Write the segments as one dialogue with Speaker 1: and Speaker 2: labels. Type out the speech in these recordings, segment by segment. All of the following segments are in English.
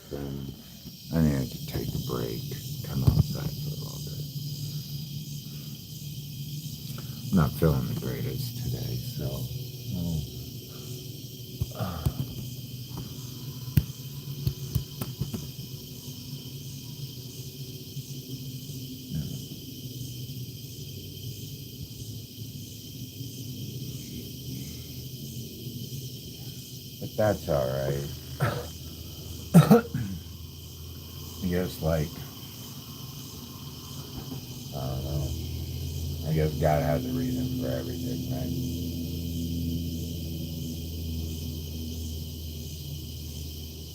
Speaker 1: friends. I need to take a break, come outside for a little bit. I'm not feeling the greatest today, so. But that's alright. I guess, like, I don't know. I guess God has a reason for everything, right?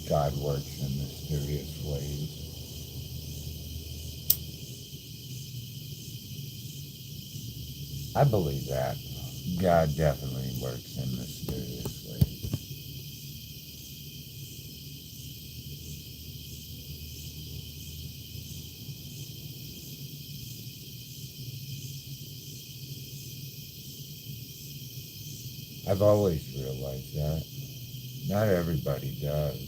Speaker 1: God works in mysterious ways. I believe that. God definitely works in mysterious ways. I've always realized that. Not everybody does.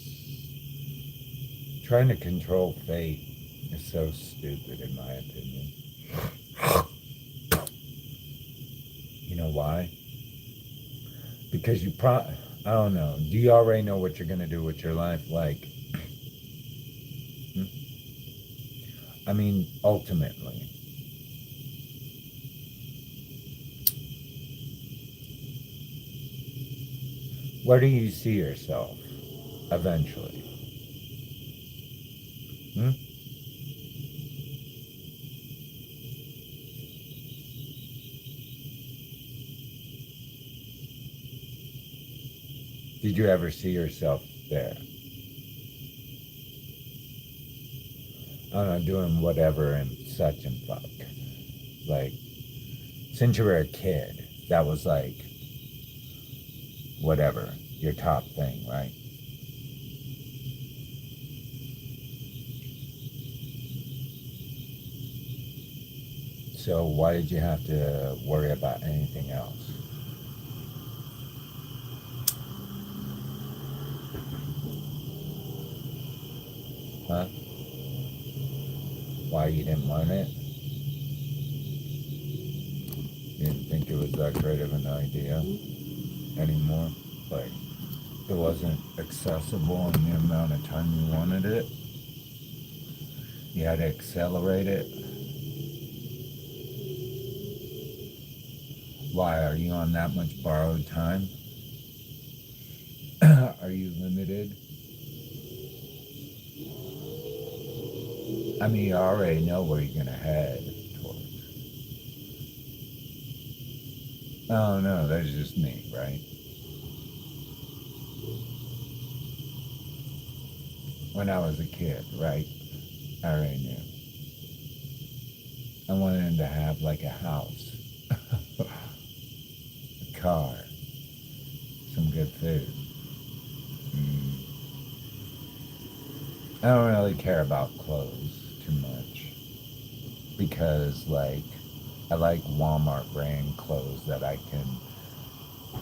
Speaker 1: Trying to control fate is so stupid, in my opinion. You know why? Because I don't know. Do you already know what you're going to do with your life? Like, hmm? I mean, ultimately. Where do you see yourself eventually? Hmm? Did you ever see yourself there? I don't know, doing whatever and such and fuck. Like, since you were a kid, that was like, whatever, your top thing, right? So why did you have to worry about anything else? Huh? Why you didn't want it? You didn't think it was that great of an idea anymore? Like, it wasn't accessible in the amount of time you wanted it? You had to accelerate it? Why? Are you on that much borrowed time? Are you limited? I mean, you already know where you're going to head towards. Oh, no, that's just me, right? When I was a kid, right? I already knew. I wanted to have like a house, a car, some good food. Mm. I don't really care about clothes too much because, like, I like Walmart brand clothes that I can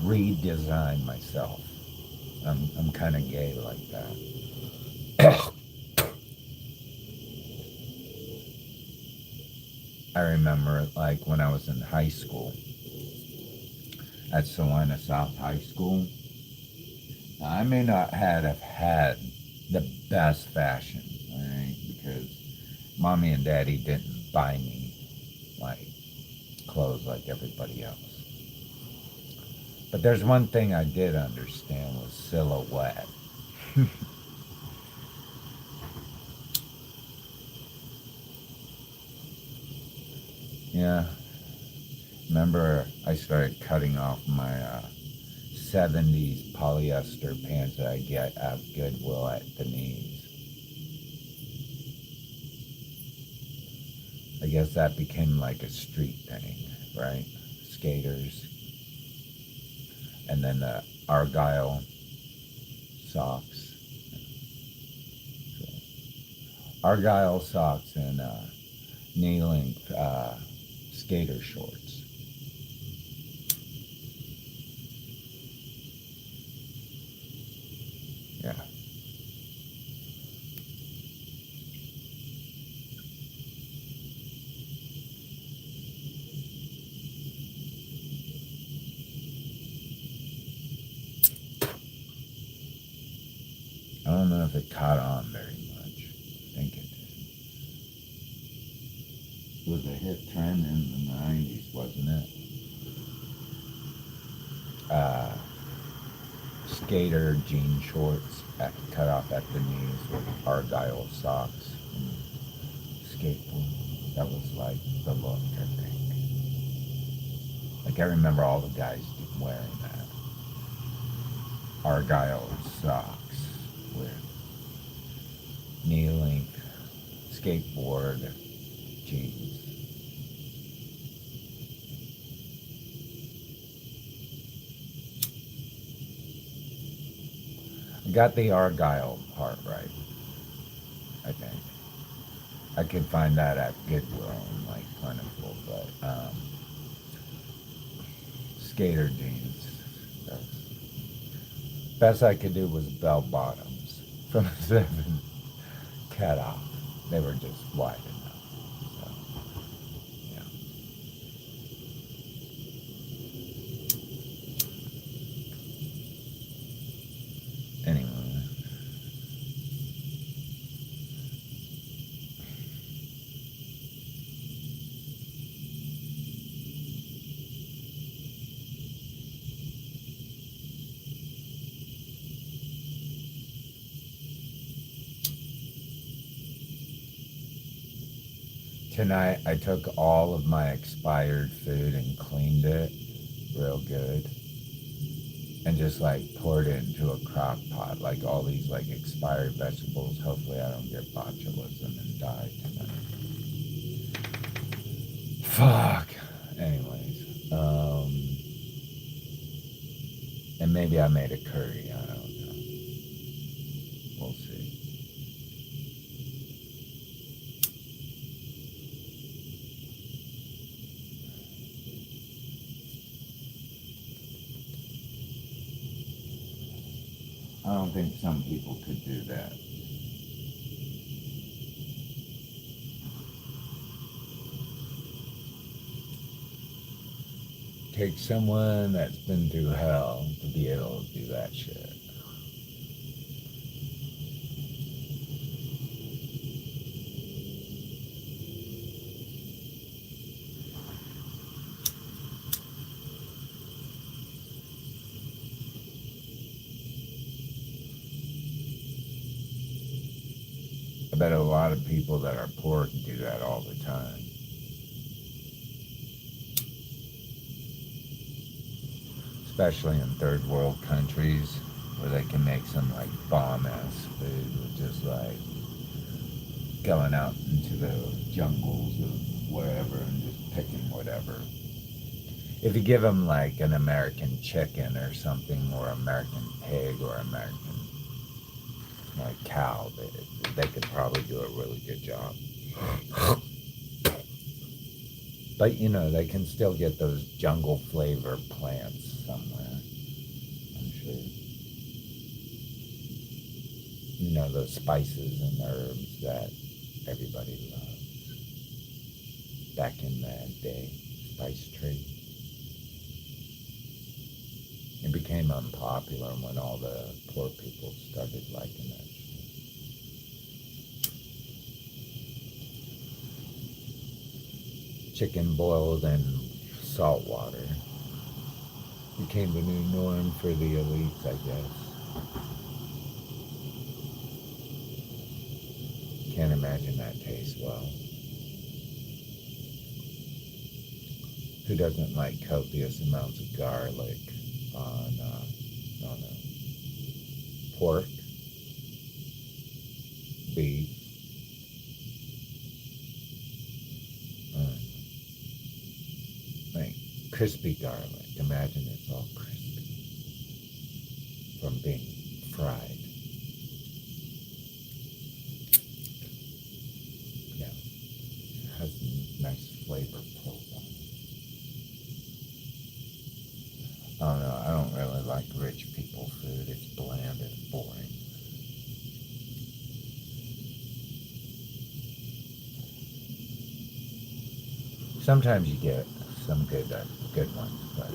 Speaker 1: redesign myself. I'm kind of gay like that. I remember, like, when I was in high school at Salina South High School, I may not have had the best fashion, right? Because mommy and daddy didn't buy me like clothes like everybody else. But there's one thing I did understand was silhouette. Yeah, remember I started cutting off my 70s polyester pants that I get at Goodwill at the knees. I guess that became like a street thing, right? Skaters. And then the Argyle socks. So, Argyle socks and knee length skater shorts. Yeah. if it caught on very much. I think it did. It was a hit trend in the 90s, wasn't it? Skater jean shorts cut off at the knees with argyle socks and skateboard. That was like the look, I think. Like I remember all the guys wearing that. Argyle socks with knee-length skateboard jeans. I got the Argyle part right, I think. I could find that at Goodwill and like plentiful, but skater jeans. Best I could do was bell bottoms from 7 cut off. They were just wide enough. So, yeah. Anyway. Tonight I took all of my expired food and cleaned it real good and just like poured it into a crock pot, like all these like expired vegetables. Hopefully I don't get botulism and die tonight. Fuck. Anyways, and maybe I made a curry, I don't know. We'll see. I don't think some people could do that. Takes someone that's been through hell to be able to do that shit. I bet a lot of people that are poor can do that all the time. Especially in third world countries where they can make some like bomb ass food with just like going out into the jungles or wherever and just picking whatever. If you give them like an American chicken or something, or American pig or American like cow, they could probably do a really good job. But you know, they can still get those jungle flavor plants somewhere, I'm sure. You know, those spices and herbs that everybody loves. Back in that day, spice trade. It became unpopular when all the poor people started liking that shit. Chicken boiled in salt water became the new norm for the elites, I guess. Can't imagine that tastes well. Who doesn't like copious amounts of garlic on, I don't know, pork, beef, like crispy garlic. Imagine it's all crispy from being fried. Yeah, it has a nice flavor pull on it. I don't know, I don't really like rich people food. It's bland and boring. Sometimes you get some good ones, but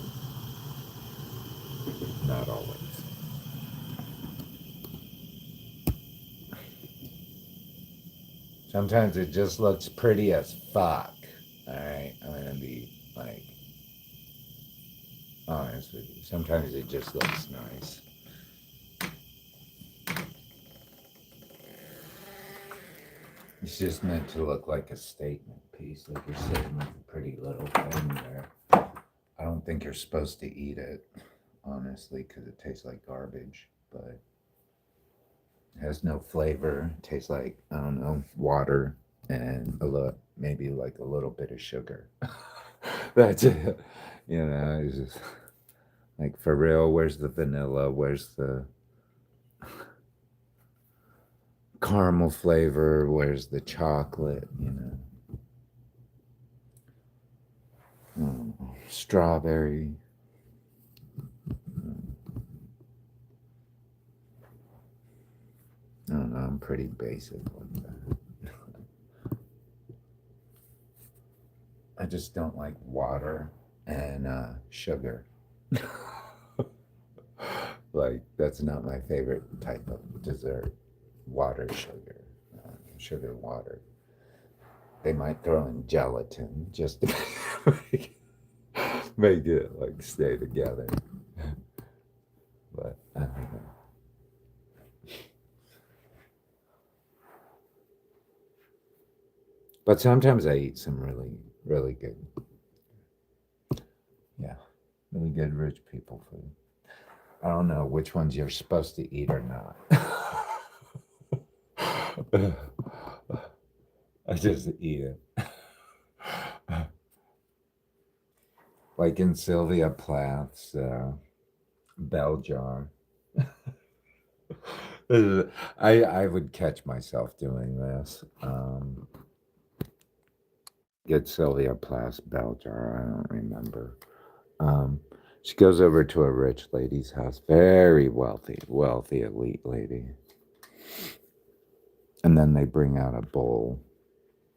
Speaker 1: not always. Sometimes it just looks pretty as fuck. Alright, I'm gonna be like honest with you. Sometimes it just looks nice. It's just meant to look like a statement piece, like you're sitting with a pretty little thing there. I don't think you're supposed to eat it, honestly, because it tastes like garbage, but it has no flavor. It tastes like, I don't know, water and maybe like a little bit of sugar. That's it. You know, it's just like, for real, where's the vanilla? Where's the caramel flavor? Where's the chocolate? You know, strawberry. I don't know, I'm pretty basic like that. I just don't like water and sugar. Like, that's not my favorite type of dessert. Water, sugar. Sugar, water. They might throw in gelatin just to make it like stay together. But I don't know. But sometimes I eat some really, really good, yeah, really good rich people food. I don't know which ones you're supposed to eat or not. I just eat it. Like in Sylvia Plath's bell jar. I would catch myself doing this. Get Sylvia Plath's bell jar. I don't remember. She goes over to a rich lady's house, very wealthy, elite lady. And then they bring out a bowl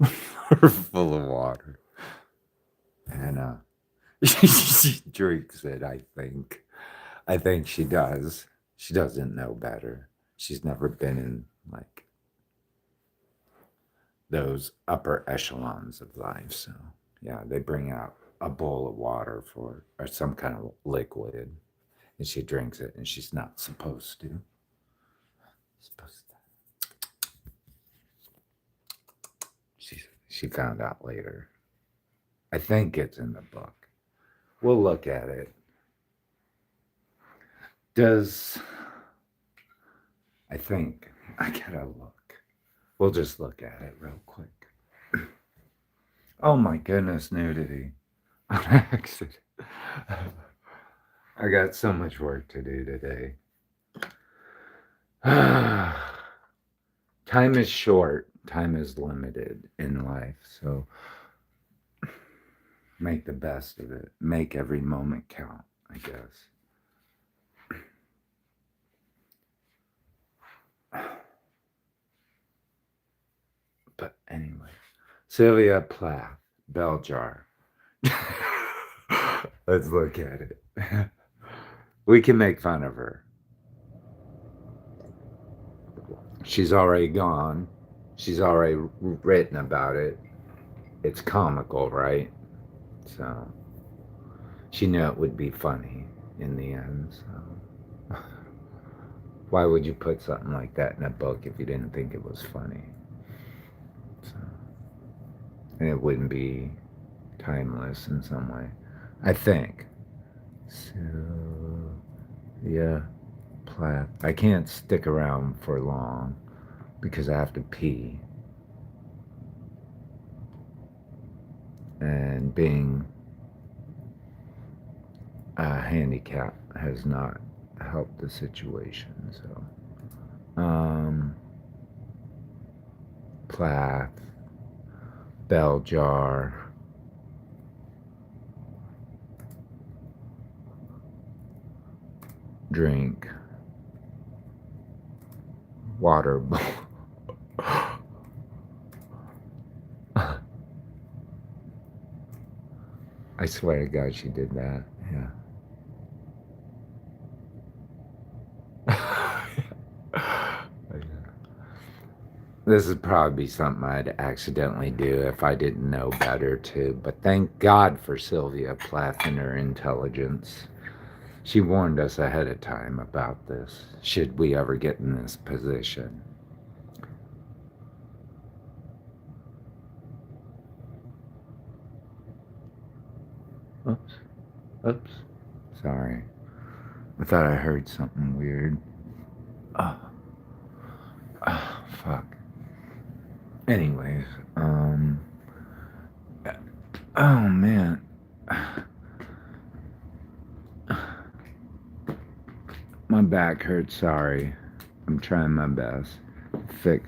Speaker 1: full of water. And she drinks it, I think. I think she does. She doesn't know better. She's never been in, like, those upper echelons of life. So, yeah, they bring out a bowl of water for, or some kind of liquid, and she drinks it, and she's not supposed to. She found out later. I think it's in the book. We'll look at it. I think I gotta look. We'll just look at it real quick. Oh my goodness, nudity on accident. I got so much work to do today. Time is short, time is limited in life, so make the best of it. Make every moment count, I guess. But anyway, Sylvia Plath, bell jar. Let's look at it. We can make fun of her. She's already gone. She's already written about it. It's comical, right? So she knew it would be funny in the end. So why would you put something like that in a book if you didn't think it was funny? So, and it wouldn't be timeless in some way, I think. So, yeah, Plath. I can't stick around for long because I have to pee. And being handicap has not helped the situation. So, Plath, bell jar, drink, water bowl. I swear to God, she did that. Yeah. This would probably be something I'd accidentally do if I didn't know better, too. But thank God for Sylvia Plath and her intelligence. She warned us ahead of time about this, should we ever get in this position. Oops. Oops. Sorry. I thought I heard something weird. Oh, fuck. Anyways, oh man. My back hurts, sorry. I'm trying my best to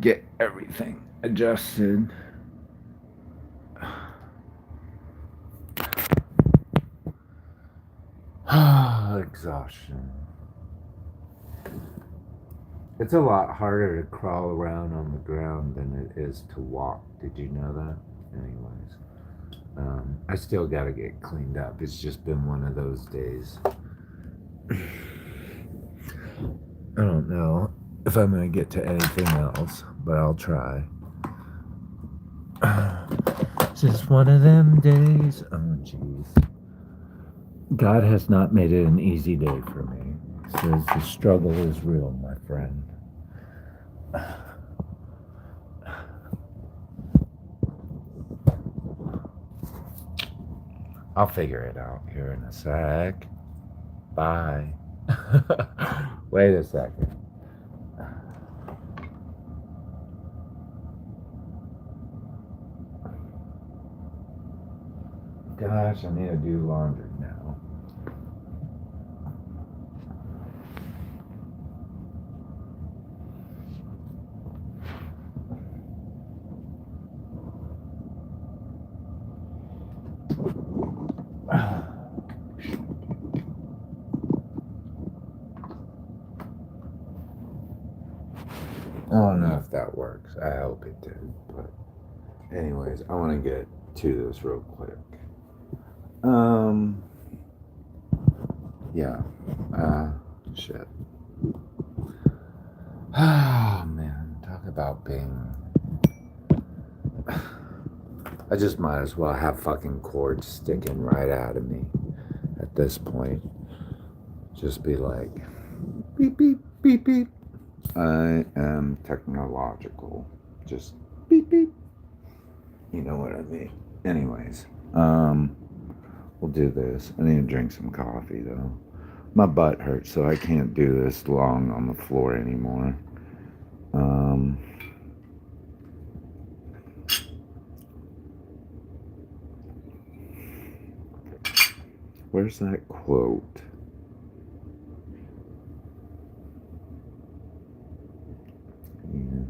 Speaker 1: get everything adjusted. Exhaustion. It's a lot harder to crawl around on the ground than it is to walk. Did you know that? Anyways, I still gotta get cleaned up. It's just been one of those days. I don't know if I'm gonna get to anything else, but I'll try. It's just one of them days. Oh, jeez. God has not made it an easy day for me. He says the struggle is real, my friend. I'll figure it out here in a sec. Bye. Wait a second. Gosh, I need to do laundry now. I don't know if that works. I hope it did. But anyways, I want to get to this real quick. Yeah. Shit. Oh, man. Talk about being... I just might as well have fucking cords sticking right out of me at this point. Just be like, beep, beep, beep, beep. I am technological. Just beep, beep. You know what I mean. Anyways, we'll do this. I need to drink some coffee, though. My butt hurts, so I can't do this long on the floor anymore. Where's that quote? Yeah.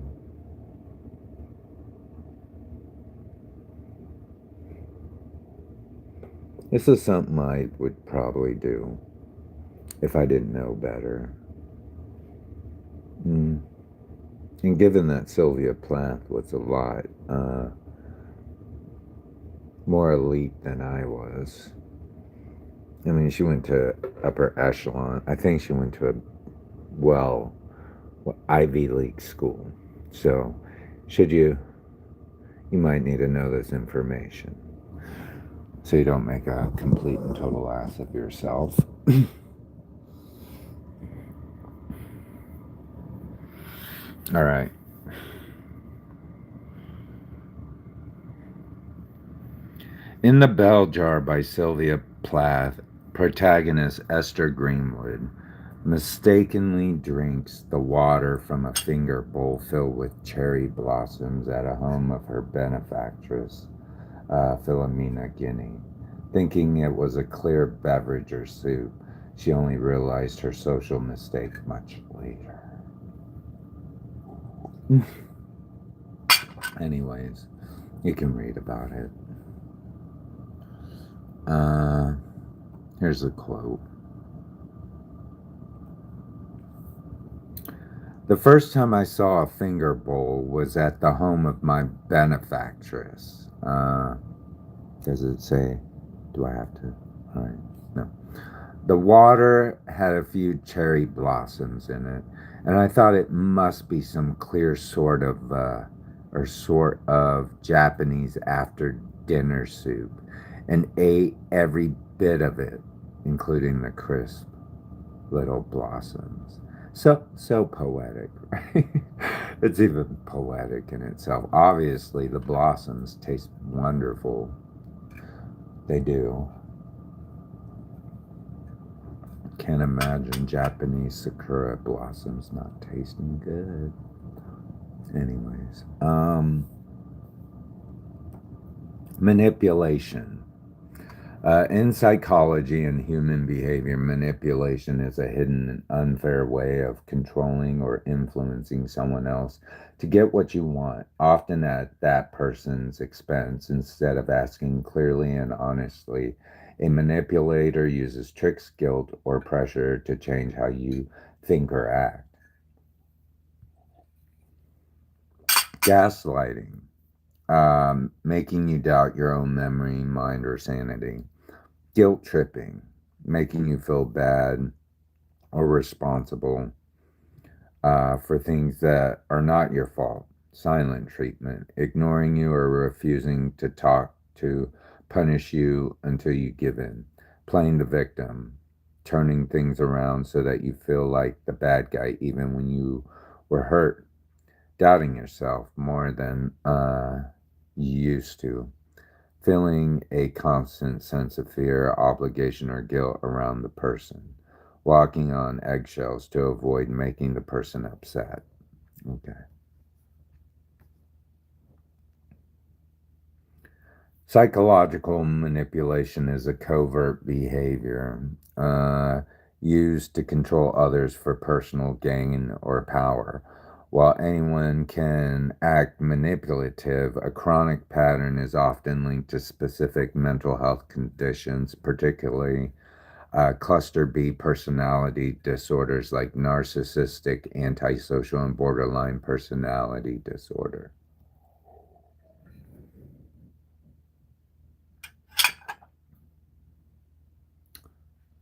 Speaker 1: This is something I would probably do if I didn't know better. And given that Sylvia Plath was a lot more elite than I was. I mean, she went to upper echelon. I think she went to a, Ivy League school. So, you might need to know this information so you don't make a complete and total ass of yourself. All right. In the Bell Jar by Sylvia Plath, protagonist Esther Greenwood mistakenly drinks the water from a finger bowl filled with cherry blossoms at a home of her benefactress, Philomena Guinea. Thinking it was a clear beverage or soup, she only realized her social mistake much later. Anyways, you can read about it. Here's a quote. The first time I saw a finger bowl was at the home of my benefactress. Does it say? Do I have to? All right. No. The water had a few cherry blossoms in it, And I thought it must be some clear sort of Japanese after dinner soup, and ate every bit of it, including the crisp little blossoms. So poetic, right? It's even poetic in itself. Obviously, the blossoms taste wonderful. They do. Can't imagine Japanese sakura blossoms not tasting good. Anyways, manipulation. In psychology and human behavior, manipulation is a hidden and unfair way of controlling or influencing someone else to get what you want, often at that person's expense. Instead of asking clearly and honestly, a manipulator uses tricks, guilt, or pressure to change how you think or act. Gaslighting, making you doubt your own memory, mind, or sanity. Guilt tripping, making you feel bad or responsible for things that are not your fault. Silent treatment, ignoring you or refusing to talk to punish you until you give in. Playing the victim, turning things around so that you feel like the bad guy even when you were hurt. Doubting yourself more than you used to. Feeling a constant sense of fear, obligation, or guilt around the person, walking on eggshells to avoid making the person upset. Okay. Psychological manipulation is a covert behavior used to control others for personal gain or power. While anyone can act manipulative, a chronic pattern is often linked to specific mental health conditions, particularly cluster B personality disorders like narcissistic, antisocial, and borderline personality disorder.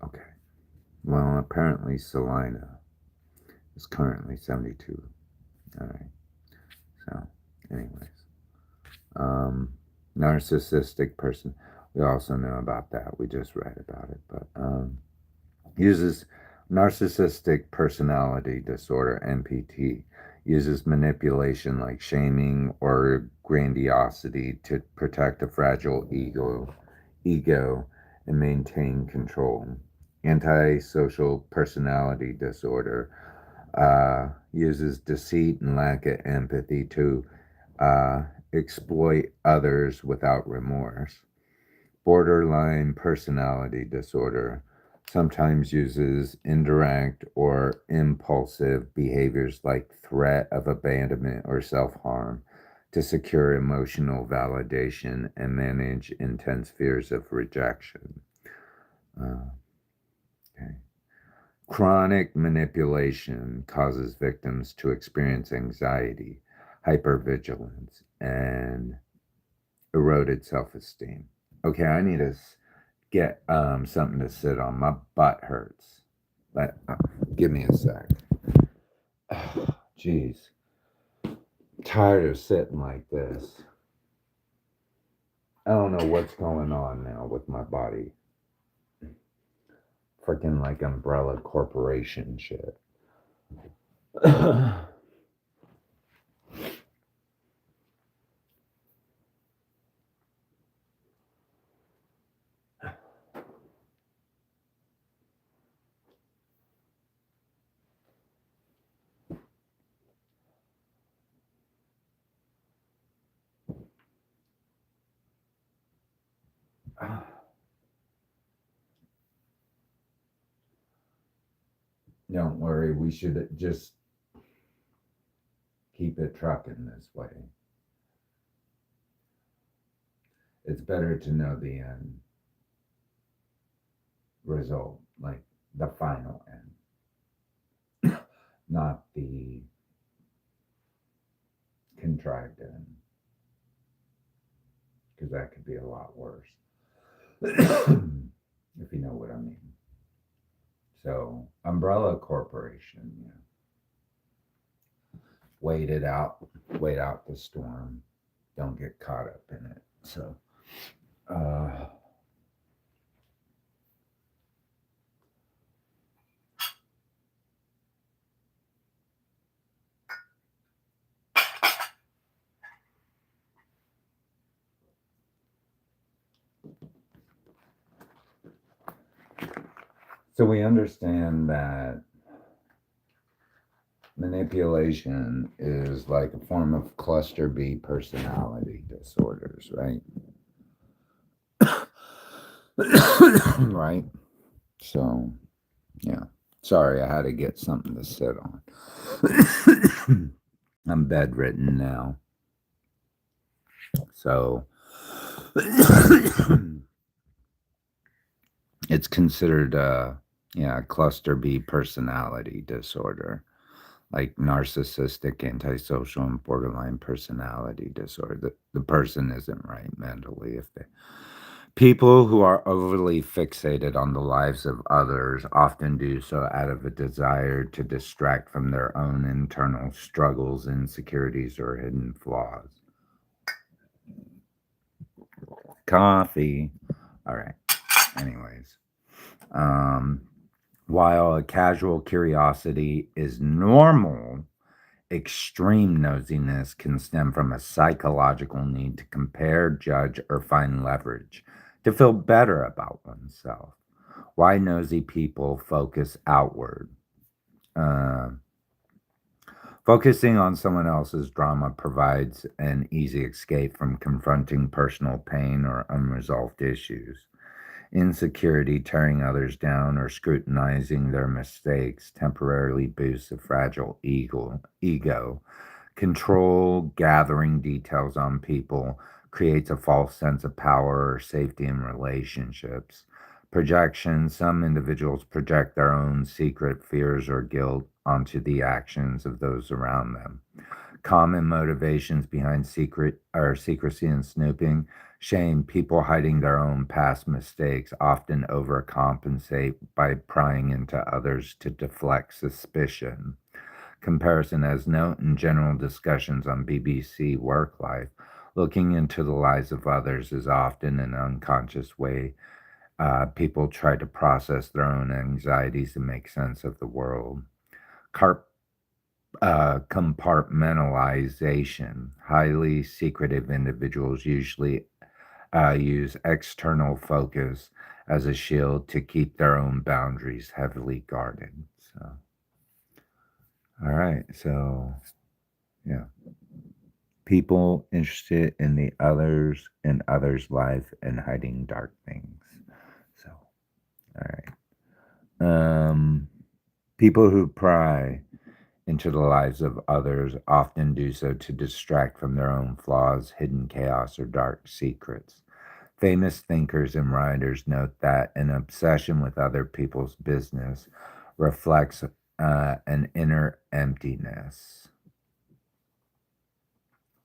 Speaker 1: Okay. Well, apparently Salina is currently 72. All right. So, anyways, um, narcissistic person. We also know about that. We just read about it, but uses narcissistic personality disorder (NPT) uses manipulation like shaming or grandiosity to protect a fragile ego and maintain control. Antisocial personality disorder uses deceit and lack of empathy to uh, exploit others without remorse. Borderline personality disorder sometimes uses indirect or impulsive behaviors like threat of abandonment or self harm to secure emotional validation and manage intense fears of rejection. Uh, okay. Chronic manipulation causes victims to experience anxiety, hypervigilance, and eroded self esteem. Okay, I need to get something to sit on. My butt hurts. Give me a sec. Jeez, tired of sitting like this. I don't know what's going on now with my body. Freaking like umbrella corporation shit. Don't worry, we should just keep it trucking this way. It's better to know the end result, like the final end, not the contrived end, because that could be a lot worse, if you know what I mean. So, umbrella corporation, yeah. wait it out, wait out the storm. Don't get caught up in it. So, uh, so we understand that manipulation is like a form of cluster B personality disorders, right? Right. So, yeah. Sorry, I had to get something to sit on. I'm bedridden now. So, it's considered cluster B personality disorder, like narcissistic, antisocial, and borderline personality disorder. The person isn't right mentally if they. People who are overly fixated on the lives of others often do so out of a desire to distract from their own internal struggles, insecurities, or hidden flaws. Coffee. All right. Anyways, um, while a casual curiosity is normal, extreme nosiness can stem from a psychological need to compare, judge, or find leverage to feel better about oneself. Why nosy people focus outward? Uh, Focusing on someone else's drama provides an easy escape from confronting personal pain or unresolved issues. Insecurity, tearing others down, or scrutinizing their mistakes temporarily boosts a fragile ego. Control, gathering details on people, creates a false sense of power or safety in relationships. Projection, some individuals project their own secret fears or guilt onto the actions of those around them. Common motivations behind secrecy and snooping. Shame, people hiding their own past mistakes often overcompensate by prying into others to deflect suspicion. Comparison, as note in general discussions on BBC Work Life, looking into the lives of others is often an unconscious way people try to process their own anxieties and make sense of the world. Carp Compartmentalization. Highly secretive individuals usually use external focus as a shield to keep their own boundaries heavily guarded. So, all right. So, yeah. People interested in the others in others' life and hiding dark things. So, all right. People who pry into the lives of others often do so to distract from their own flaws, hidden chaos, or dark secrets. Famous thinkers and writers note that an obsession with other people's business reflects an inner emptiness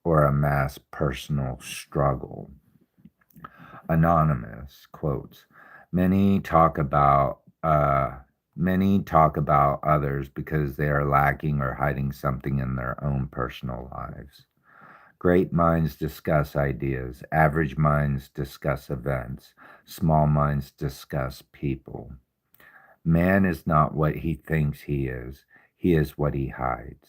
Speaker 1: or a mass personal struggle. Anonymous quotes, many talk about others because they are lacking or hiding something in their own personal lives. Great minds discuss ideas, average minds discuss events, small minds discuss people. Man is not what he thinks he is what he hides.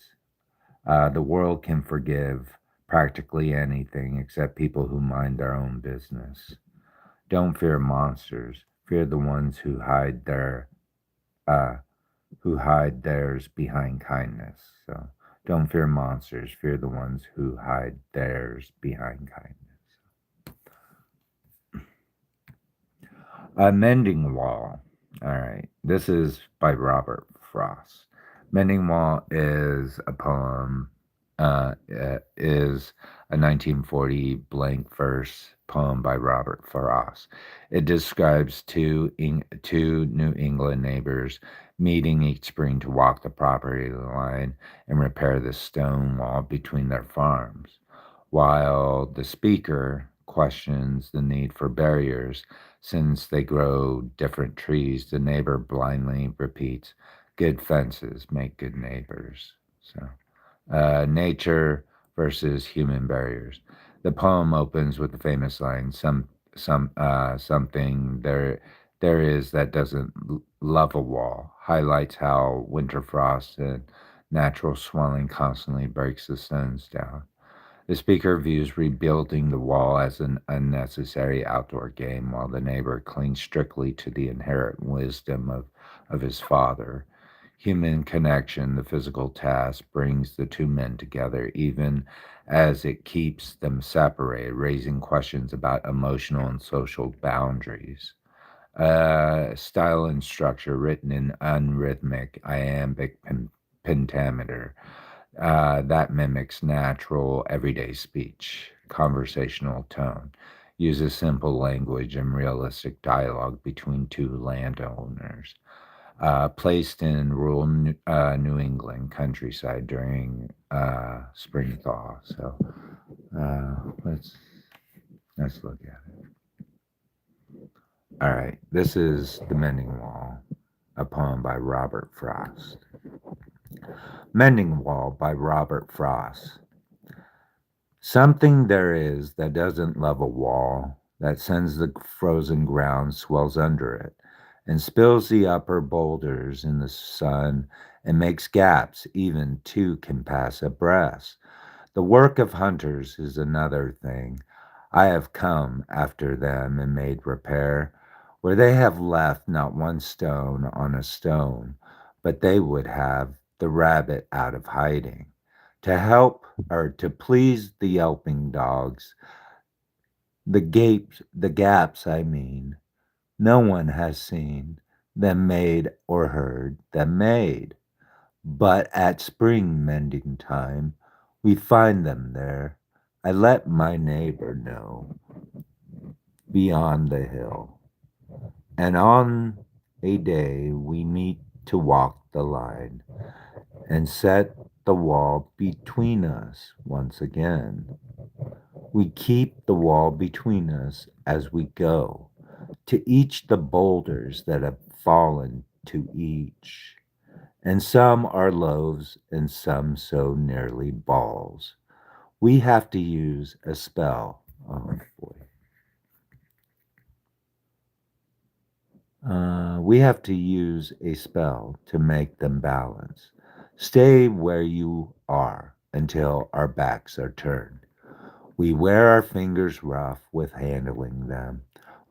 Speaker 1: The world can forgive practically anything except people who mind their own business. Don't fear monsters. Fear the ones uh, who hide theirs behind kindness. So don't fear monsters. Fear the ones who hide theirs behind kindness. A Mending Wall. All right. This is by Robert Frost. Mending Wall is a poem, is a 1940 blank verse poem by Robert Frost. It describes two New England neighbors meeting each spring to walk the property line and repair the stone wall between their farms. While the speaker questions the need for barriers, since they grow different trees, the neighbor blindly repeats, good fences make good neighbors. So, Nature versus human barriers. The poem opens with the famous line, something there is that doesn't love a wall," highlights how winter frost and natural swelling constantly breaks the stones down. The speaker views rebuilding the wall as an unnecessary outdoor game, while the neighbor clings strictly to the inherent wisdom of his father. Human connection, the physical task, brings the two men together, even as it keeps them separated, raising questions about emotional and social boundaries. Style and structure written in unrhythmic iambic pentameter that mimics natural, everyday speech, conversational tone, uses simple language and realistic dialogue between two landowners. Placed in rural New England countryside during spring thaw. So uh, let's let's look at it. All right, this is The Mending Wall, a poem by Robert Frost. Mending Wall by Robert Frost. Something there is that doesn't love a wall, that sends the frozen ground swells under it, and spills the upper boulders in the sun, and makes gaps even two can pass abreast. The work of hunters is another thing. I have come after them and made repair, where they have left not one stone on a stone, but they would have the rabbit out of hiding. To help or to please the yelping dogs, the gaps, I mean, no one has seen them made or heard them made. But at spring mending time, we find them there. I let my neighbor know beyond the hill. And on a day we meet to walk the line and set the wall between us once again. We keep the wall between us as we go to each the boulders that have fallen to each. And some are loaves and some so nearly balls. We have to use a spell. Oh boy. We have to use a spell to make them balance. Stay where you are until our backs are turned. We wear our fingers rough with handling them.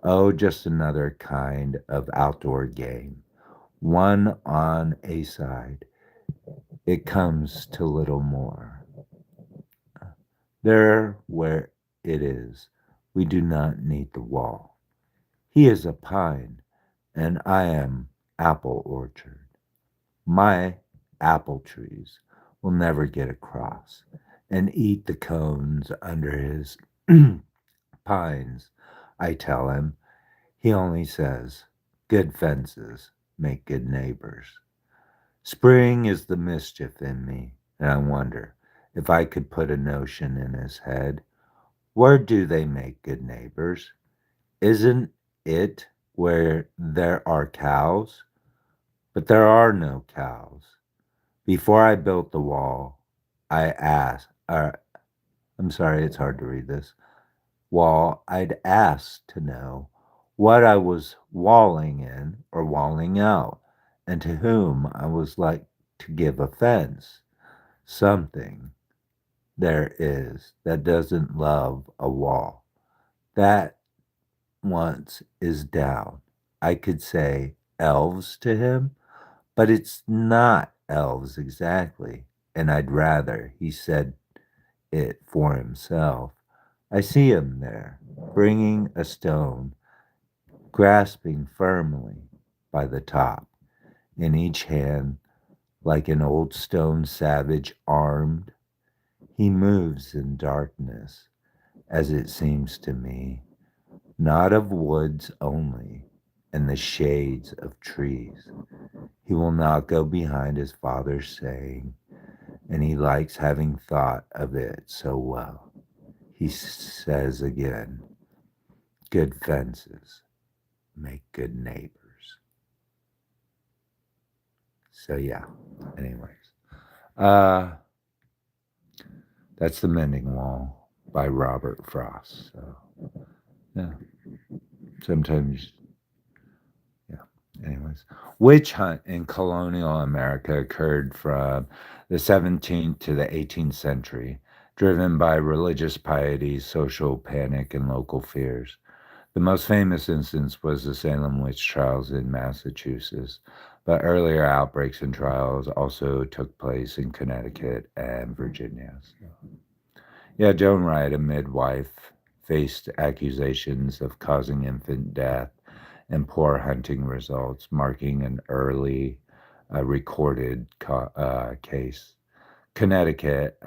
Speaker 1: Oh, just another kind of outdoor game. One on a side. It comes to little more. There where it is, we do not need the wall. He is a pine, and I am apple orchard. My apple trees will never get across and eat the cones under his pines. I tell him. He only says, good fences make good neighbors. Spring is the mischief in me, and I wonder if I could put a notion in his head. Where do they make good neighbors? Isn't it where there are cows? But there are no cows. Before I built the wall, I asked, I'm sorry, it's hard to read this. Wall, I'd asked to know what I was walling in or walling out, and to whom I was like to give offense. Something there is that doesn't love a wall. That once is down. I could say elves to him, but it's not elves exactly, and I'd rather he said it for himself. I see him there, bringing a stone, grasping firmly by the top, in each hand like an old stone savage armed. He moves in darkness, as it seems to me, not of woods only, and the shades of trees. He will not go behind his father's saying, and he likes having thought of it so well. He says again, good fences make good neighbors. So yeah, anyways. Uh That's The Mending Wall by Robert Frost. So, yeah, sometimes, yeah. Anyways, witch hunt in colonial America occurred from the 17th to the 18th century, driven by religious piety, social panic, and local fears. The most famous instance was the Salem witch trials in Massachusetts, but earlier outbreaks and trials also took place in Connecticut and Virginia. So, yeah, Joan Wright, a midwife, faced accusations of causing infant death and poor hunting results, marking an early recorded case. Connecticut,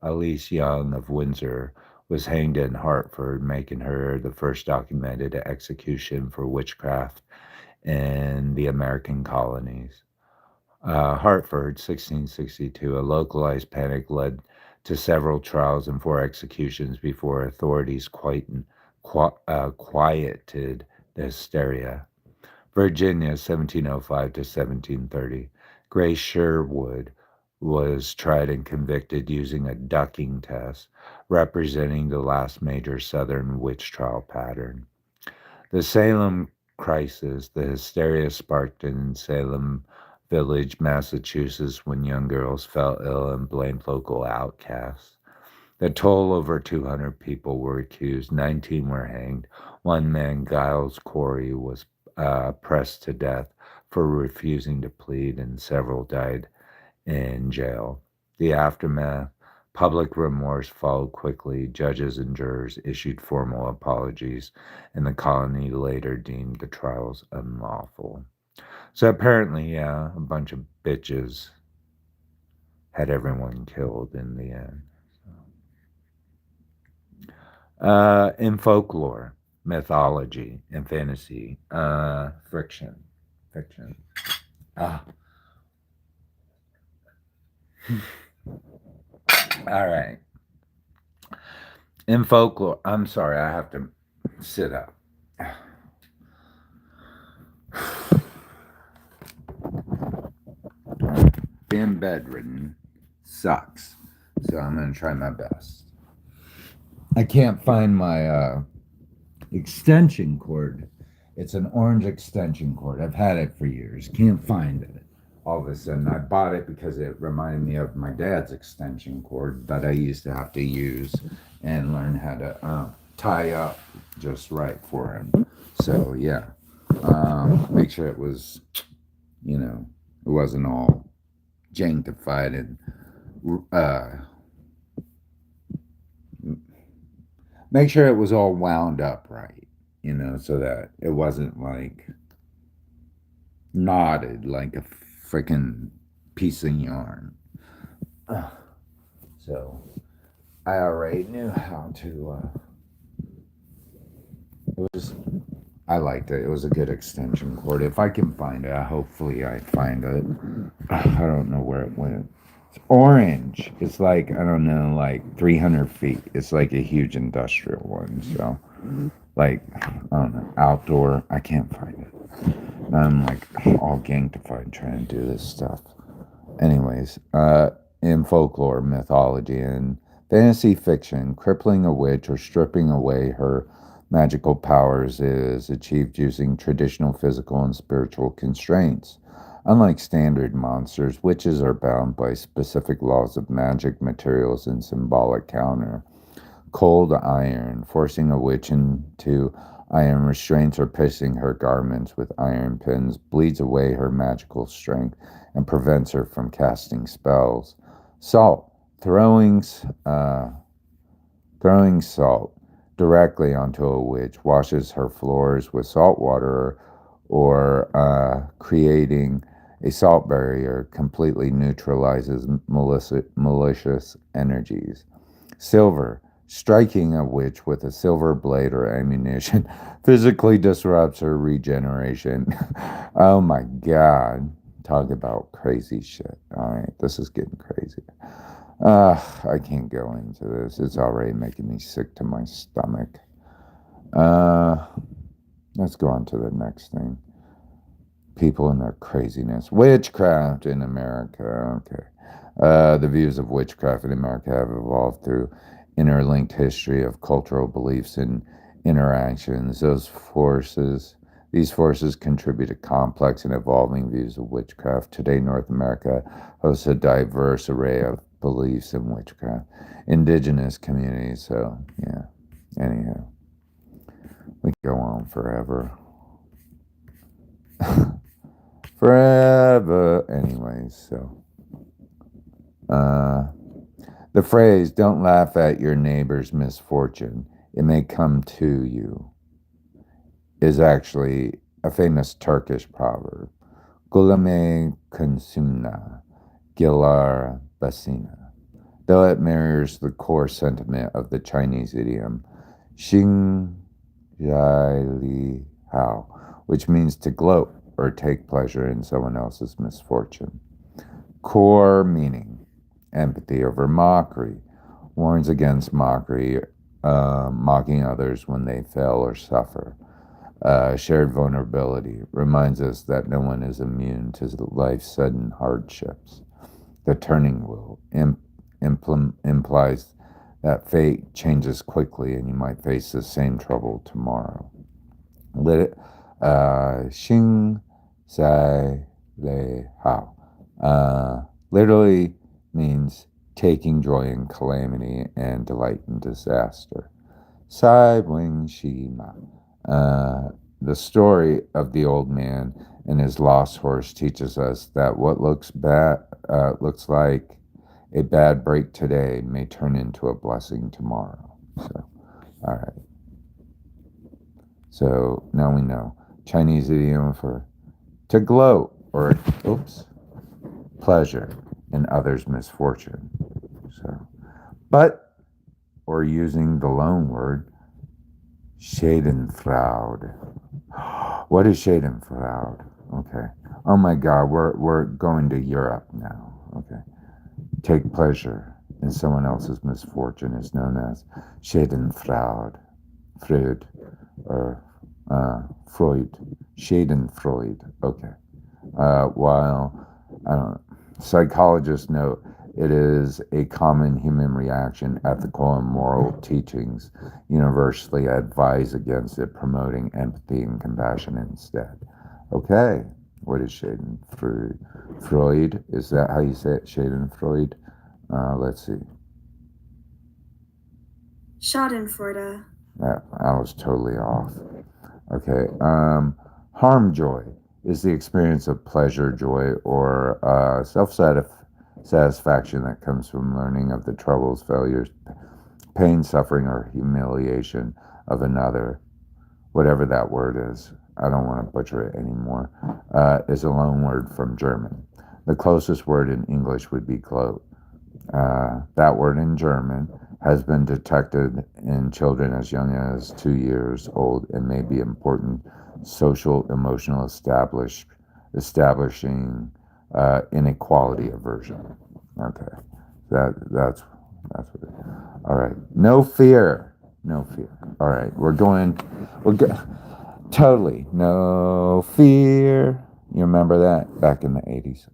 Speaker 1: Elise Young of Windsor was hanged in Hartford, making her the first documented execution for witchcraft in the American colonies. Hartford, 1662, a localized panic led to several trials and four executions before authorities quieted the hysteria. Virginia, 1705 to 1730. Grace Sherwood was tried and convicted using a ducking test, representing the last major Southern witch trial pattern. The Salem crisis, the hysteria sparked in Salem Village, Massachusetts, when young girls fell ill and blamed local outcasts. The toll over 200 people were accused, 19 were hanged. One man, Giles Corey, was pressed to death for refusing to plead, and several died in jail. The aftermath, public remorse followed quickly. Judges and jurors issued formal apologies, and the colony later deemed the trials unlawful. So apparently, yeah, a bunch of bitches had everyone killed in the end. In folklore, mythology, and fantasy, fiction. Ah, all right. In folklore, I'm sorry, I have to sit up. Being bedridden sucks, so I'm gonna try my best. I can't find my extension cord. It's an orange extension cord. I've had it for years. Can't find it. All of a sudden, I bought it because it reminded me of my dad's extension cord that I used to have to use and learn how to tie up just right for him. So, yeah. Make sure it was, it wasn't all janktified and make sure it was all wound up right, so that it wasn't like knotted like a freaking piece of yarn. So I already knew how to. It was. I liked it. It was a good extension cord. If I can find it, hopefully I find it. I don't know where it went. It's orange. It's like I don't know, like 300 feet. It's like a huge industrial one. So, like I don't know, outdoor. I can't find it. I'm like all ganktified trying to do this stuff. Anyways, in folklore, mythology, and fantasy fiction, crippling a witch or stripping away her magical powers is achieved using traditional physical and spiritual constraints. Unlike standard monsters, witches are bound by specific laws of magic, materials, and symbolic counter. Cold iron, forcing a witch into iron restraints or piercing her garments with iron pins, bleeds away her magical strength and prevents her from casting spells. Salt, throwing salt directly onto a witch washes her floors with salt water or creating a salt barrier completely neutralizes malicious energies. Silver, striking a witch with a silver blade or ammunition physically disrupts her regeneration. Oh my God. Talk about crazy shit. All right, this is getting crazy. I can't go into this. It's already making me sick to my stomach. Uh, let's go on to the next thing. People and their craziness. Witchcraft in America. Okay. The views of witchcraft in America have evolved through interlinked history of cultural beliefs and interactions. These forces contribute to complex and evolving views of witchcraft. Today, North America hosts a diverse array of beliefs in witchcraft. Indigenous communities, so yeah. Anyhow, we can go on forever. Forever. Anyways, so. The phrase, don't laugh at your neighbor's misfortune, it may come to you, is actually a famous Turkish proverb. Gulame consumna, gilar basina. Though it mirrors the core sentiment of the Chinese idiom, Xing Jai Li Hao, which means to gloat or take pleasure in someone else's misfortune. Core meaning, empathy over mockery, warns against mockery, mocking others when they fail or suffer. Shared vulnerability reminds us that no one is immune to life's sudden hardships. The turning wheel implies that fate changes quickly and you might face the same trouble tomorrow. Xing Zai Le Hao literally means taking joy in calamity and delight in disaster. Sai Wing Shi Ma. The story of the old man and his lost horse teaches us that what looks like a bad break today may turn into a blessing tomorrow. So, all right. So now we know Chinese idiom for to gloat or pleasure in others' misfortune. So, or using the loan word Schadenfreude. What is Schadenfreude? Okay. Oh my God, we're going to Europe now. Okay. Take pleasure in someone else's misfortune is known as Schadenfreude. Freud or Freud. Schadenfreude. Okay. While psychologists note it is a common human reaction, ethical and moral teachings universally advise against it, promoting empathy and compassion instead. Okay, what is Schadenfreude? Freud, is that how you say it? Schadenfreude? Let's see.
Speaker 2: Schadenfreude.
Speaker 1: I was totally off. Okay, harm joy is the experience of pleasure, joy, or self-satisfaction that comes from learning of the troubles, failures, pain, suffering, or humiliation of another, whatever that word is. I don't want to butcher it anymore, is a loan word from German. The closest word in English would be gloat. That word in German has been detected in children as young as 2 years old and may be important social emotional establishing inequality aversion. Okay, that's what it is. All right, no fear. All right, totally no fear. You remember that back in the 80s?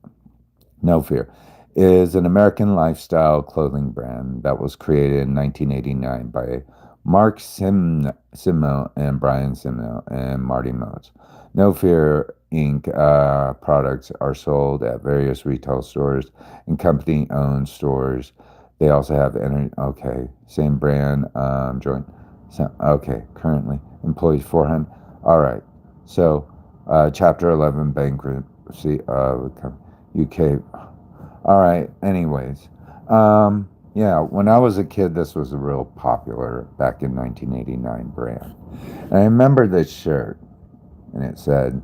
Speaker 1: No Fear is an American lifestyle clothing brand that was created in 1989 by Mark Simo and Brian Simo and Marty Mose. No Fear Inc. Products are sold at various retail stores and company-owned stores. They also have same brand joint. So, okay, currently employees 400. All right, so Chapter 11 bankruptcy of UK. All right. Anyways, yeah. When I was a kid, this was a real popular back in 1989 brand. And I remember this shirt, and it said,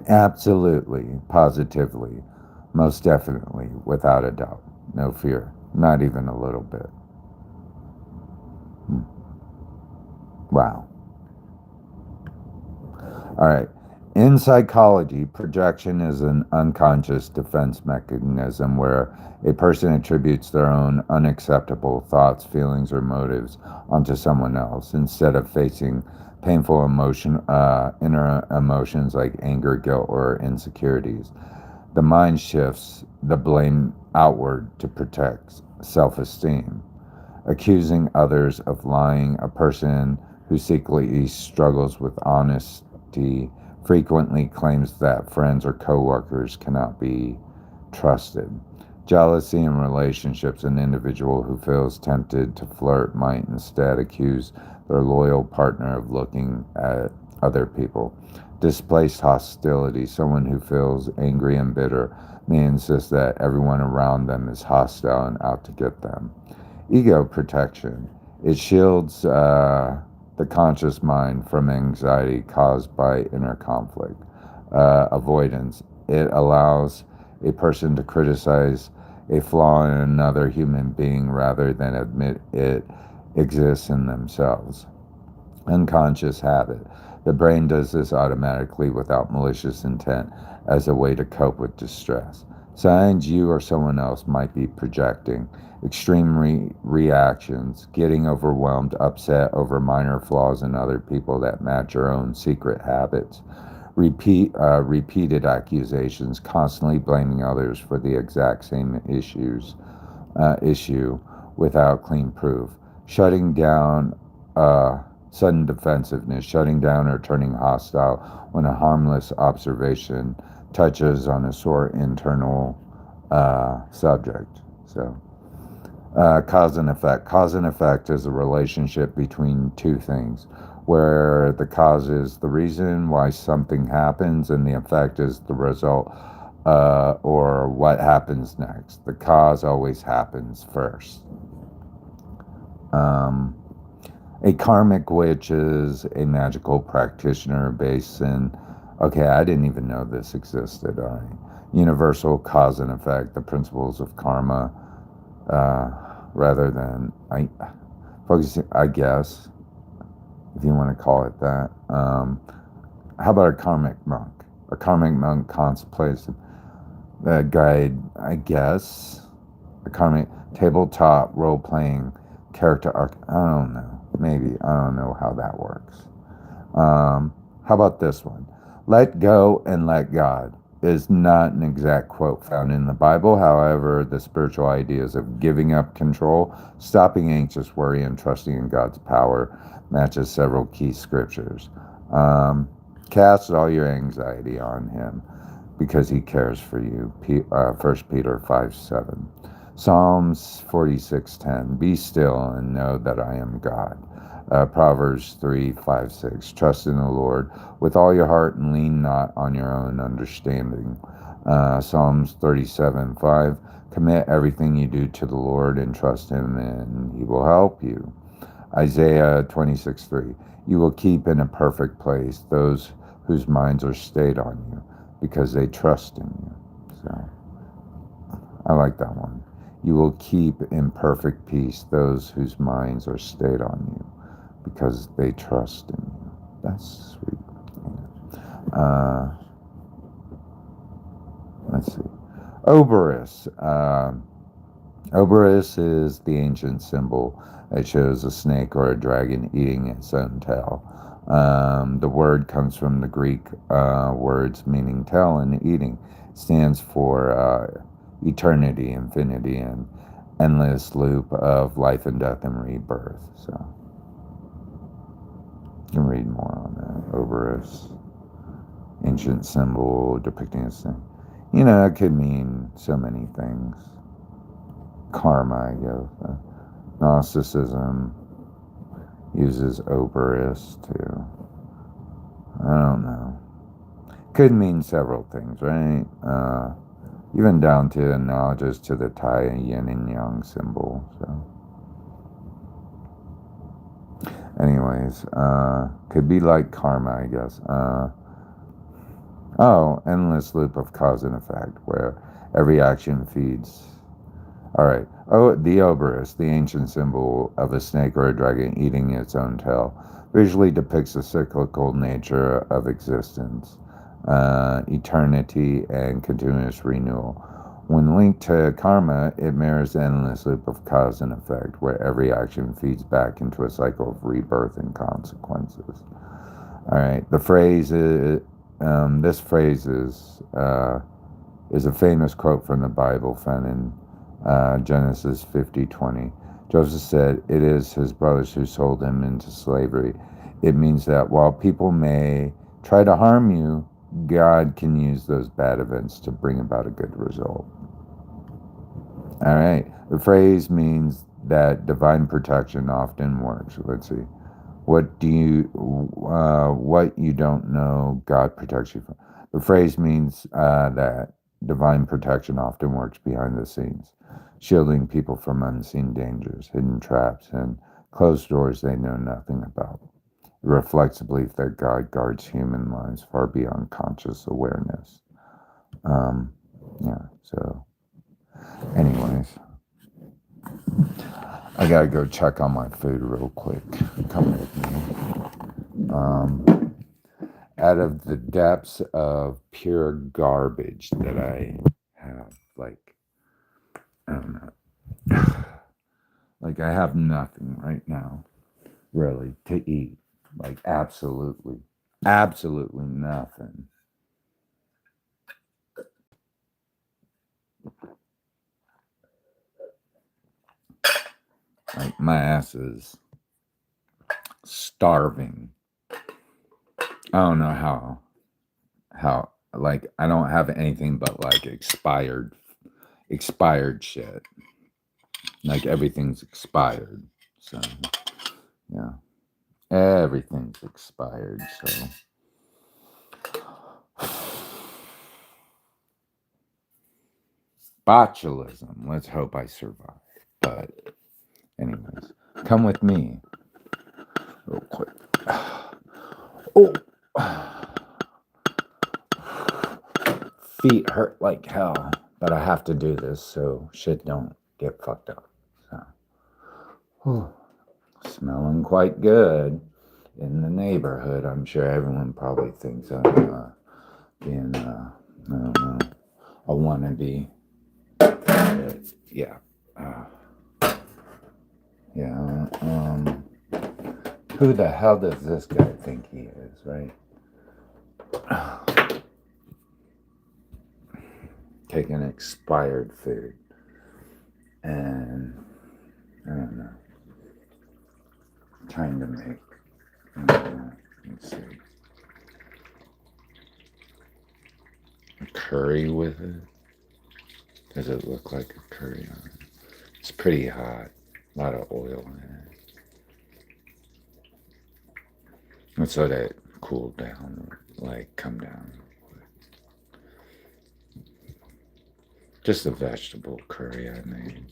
Speaker 1: "Absolutely, positively, most definitely, without a doubt, no fear, not even a little bit." Wow. All right. In psychology, projection is an unconscious defense mechanism where a person attributes their own unacceptable thoughts, feelings, or motives onto someone else instead of facing painful inner emotions like anger, guilt, or insecurities. The mind shifts the blame outward to protect self-esteem, accusing others of lying. A person who secretly struggles with honesty frequently claims that friends or coworkers cannot be trusted. Jealousy in relationships, an individual who feels tempted to flirt might instead accuse their loyal partner of looking at other people. Displaced hostility, someone who feels angry and bitter may insist that everyone around them is hostile and out to get them. Ego protection. It shields the conscious mind from anxiety caused by inner conflict. Avoidance. It allows a person to criticize a flaw in another human being rather than admit it exists in themselves. Unconscious habit. The brain does this automatically without malicious intent as a way to cope with distress. Signs you or someone else might be projecting. Extreme reactions, getting overwhelmed, upset over minor flaws in other people that match your own secret habits. Repeated accusations, constantly blaming others for the exact same issue without clean proof. Shutting down, sudden defensiveness, shutting down or turning hostile when a harmless observation touches on a sore internal subject. So, cause and effect. Cause and effect is a relationship between two things, where the cause is the reason why something happens and the effect is the result or what happens next. The cause always happens first. A karmic witch is a magical practitioner based in, okay, I didn't even know this existed. Universal cause and effect, the principles of karma, rather than, focusing, I guess, if you want to call it that. How about a karmic monk? A karmic monk contemplates a guide, I guess, a karmic tabletop role-playing character arc. I don't know. Maybe. I don't know how that works. How about this one? Let go and let God is not an exact quote found in the Bible. However, the spiritual ideas of giving up control, stopping anxious worry, and trusting in God's power matches several key scriptures. Cast all your anxiety on him because he cares for you. 1 Peter 5:7. Psalms 46:10. Be still and know that I am God. Proverbs 3:5-6. Trust in the Lord with all your heart and lean not on your own understanding. Psalms 37:5. Commit everything you do to the Lord and trust him and he will help you. Isaiah 26:3. You will keep in a perfect place those whose minds are stayed on you because they trust in you. So I like that one. You will keep in perfect peace those whose minds are stayed on you because they trust in you. That's sweet. Let's see. Oberus. Oberus is the ancient symbol that shows a snake or a dragon eating its own tail. The word comes from the Greek words meaning tail and eating. It stands for eternity, infinity, and endless loop of life and death and rebirth. So you can read more on that. Oberus, ancient symbol depicting a snake. You know, it could mean so many things. Karma, I guess. Gnosticism uses Oberus too. I don't know. Could mean several things, right? Even down to analogies to the Thai yin and yang symbol. So, anyways, could be like karma, I guess. Endless loop of cause and effect, where every action feeds. All right. The Oberus, the ancient symbol of a snake or a dragon eating its own tail, visually depicts the cyclical nature of existence, eternity, and continuous renewal. When linked to karma, it mirrors the endless loop of cause and effect, where every action feeds back into a cycle of rebirth and consequences. All right. The phrase is, this phrase is is a famous quote from the Bible found in Genesis 50:20. Joseph said, "It is his brothers who sold him into slavery." It means that while people may try to harm you, God can use those bad events to bring about a good result. All right. The phrase means that divine protection often works. Let's see. What you don't know, God protects you from. The phrase means that divine protection often works behind the scenes, shielding people from unseen dangers, hidden traps, and closed doors they know nothing about. It reflects a belief that God guards human lives far beyond conscious awareness. So anyways, I gotta go check on my food real quick. Come with me. Out of the depths of pure garbage that I have, like, I don't know. Like, I have nothing right now, really, to eat. Like, absolutely nothing. Like, my ass is starving. I don't know how, like, I don't have anything but, like, expired shit. Like, everything's expired. So, yeah. Everything's expired, so. Botulism. Let's hope I survive. But, anyways, come with me real quick. Oh, feet hurt like hell, but I have to do this so shit don't get fucked up. So, smelling quite good in the neighborhood. I'm sure everyone probably thinks I'm being, I don't know, a wannabe. But yeah. Who the hell does this guy think he is, right? Taking expired food. And, I don't know, trying to make, let's see, a curry with it. Does it look like a curry on it? It's pretty hot. A lot of oil in it. Let's let it cool down, like come down. Just a vegetable curry I made.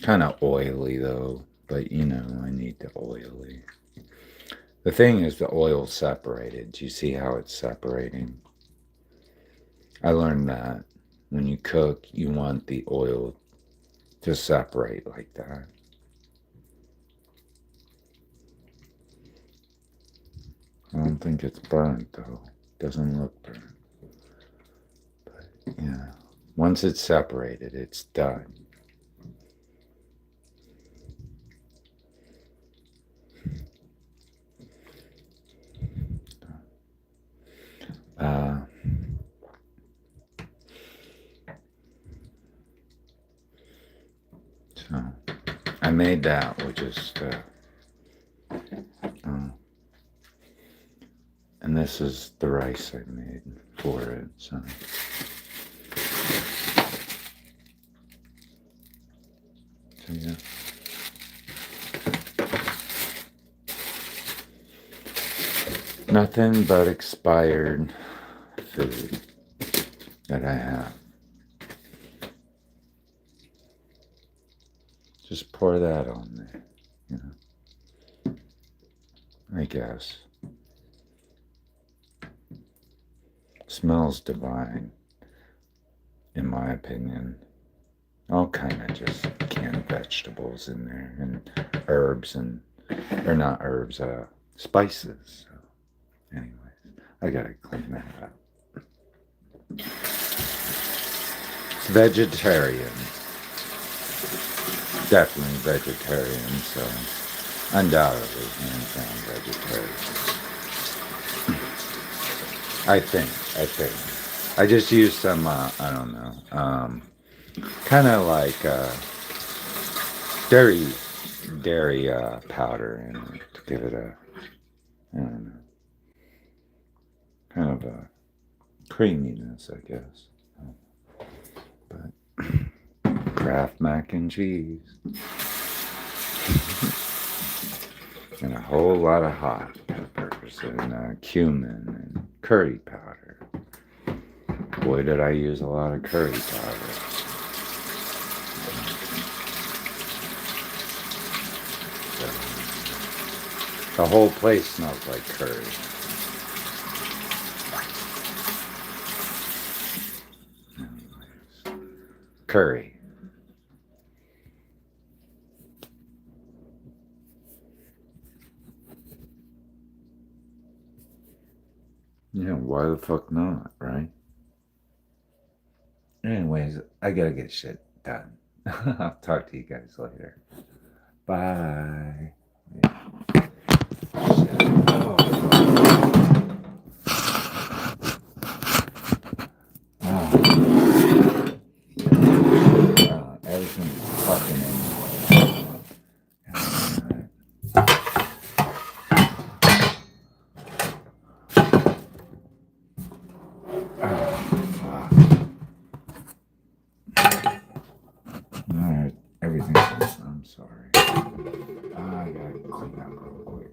Speaker 1: Kind of oily though, but you know, I need the oily. The thing is the oil separated. Do you see how it's separating? I learned that when you cook, you want the oil to separate like that. I don't think it's burnt though. Doesn't look burnt. But yeah, once it's separated, it's done. So I made that with just and this is the rice I made for it. So yeah. Nothing but expired food that I have. Just pour that on there, you know, I guess. Smells divine, in my opinion. All kind of just canned vegetables in there, and herbs, and, or not herbs, spices. So, anyways, I gotta clean that up. It's vegetarian. Definitely vegetarian, so Undoubtedly, hands down vegetarian. I think. I just use some, I don't know, kind of like dairy powder in it to give it a, I don't know, kind of a creaminess, I guess. But Kraft mac and cheese. And a whole lot of hot peppers and cumin and curry powder. Boy, did I use a lot of curry powder. The whole place smells like curry. Anyways, curry. Yeah, why the fuck not, right? Anyways, I gotta get shit done. I'll talk to you guys later. Bye. Everything's fucking in. Alright, everything's in. I'm sorry. I gotta clean up real quick.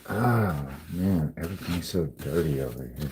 Speaker 1: Oh man, everything's so dirty over here.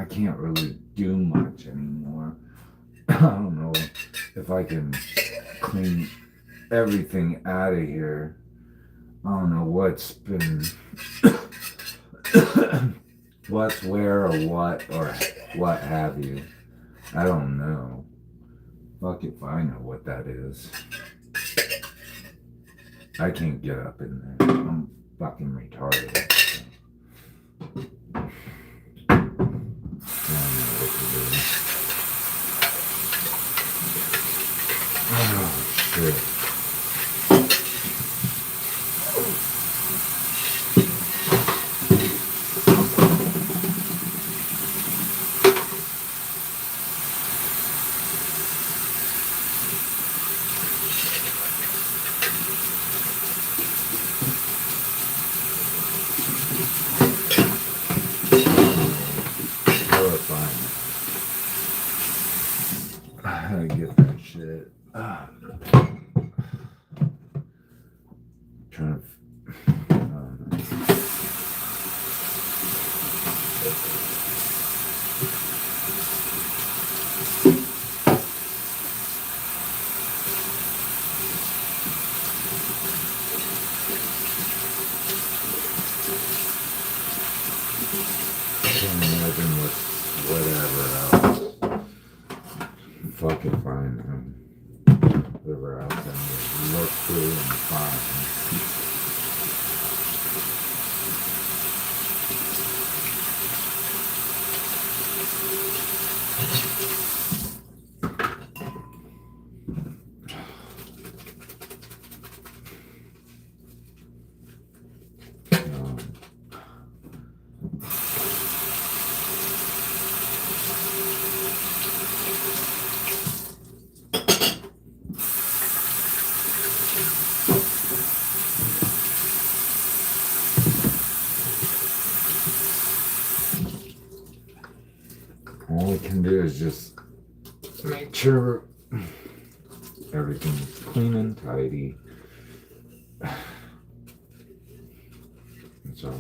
Speaker 1: I can't really do much anymore. I don't know if I can clean everything out of here. I don't know what's been, what's where or what have you. I don't know. Fuck if I know what that is. I can't get up in there. I'm fucking retarded. I don't know what to do. Oh, shit. I get that shit. Trying to. Can't imagine whatever else. Fucking fine. Whatever else I need to look through and find. All we can do is just make sure everything's clean and tidy. So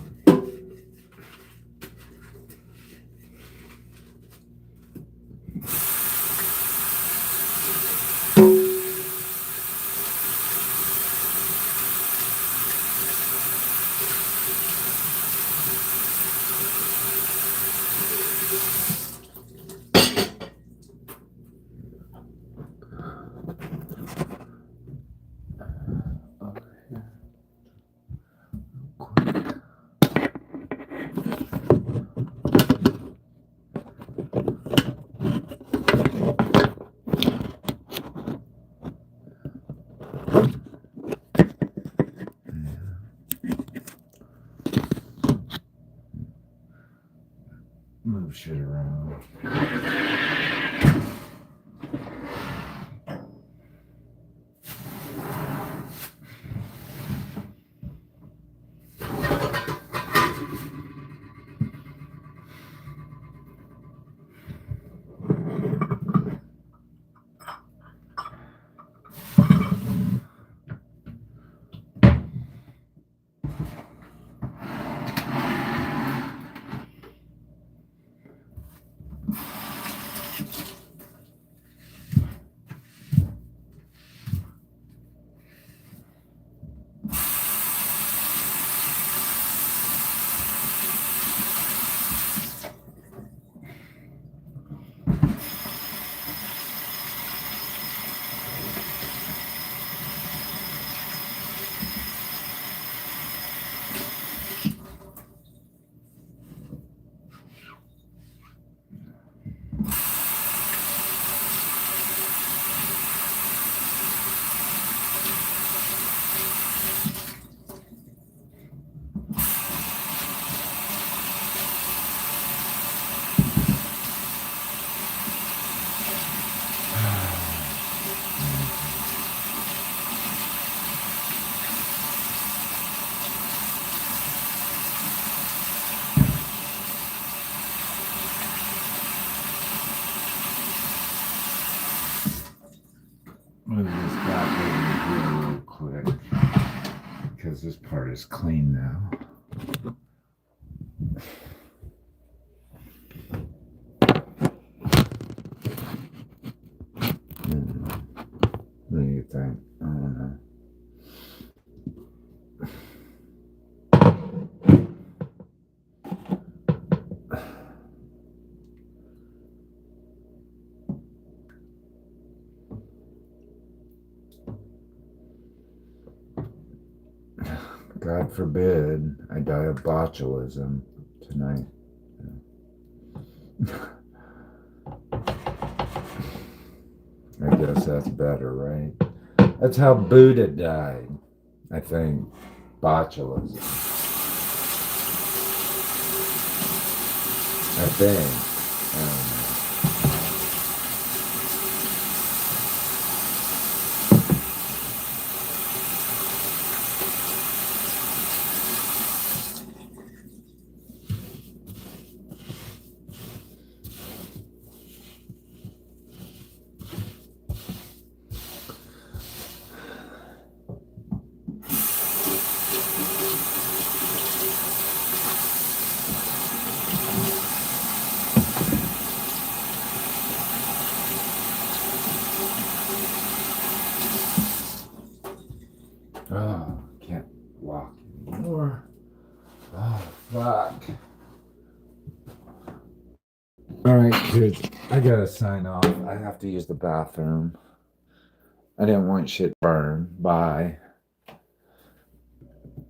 Speaker 1: move shit around. Move this back over here real quick because this part is clean now. God forbid I die of botulism tonight. I guess that's better, right? That's how Buddha died, I think. Botulism. I think. I don't know. Oh, can't walk anymore. Oh, fuck. All right, kids, I gotta sign off. I have to use the bathroom. I didn't want shit to burn. Bye.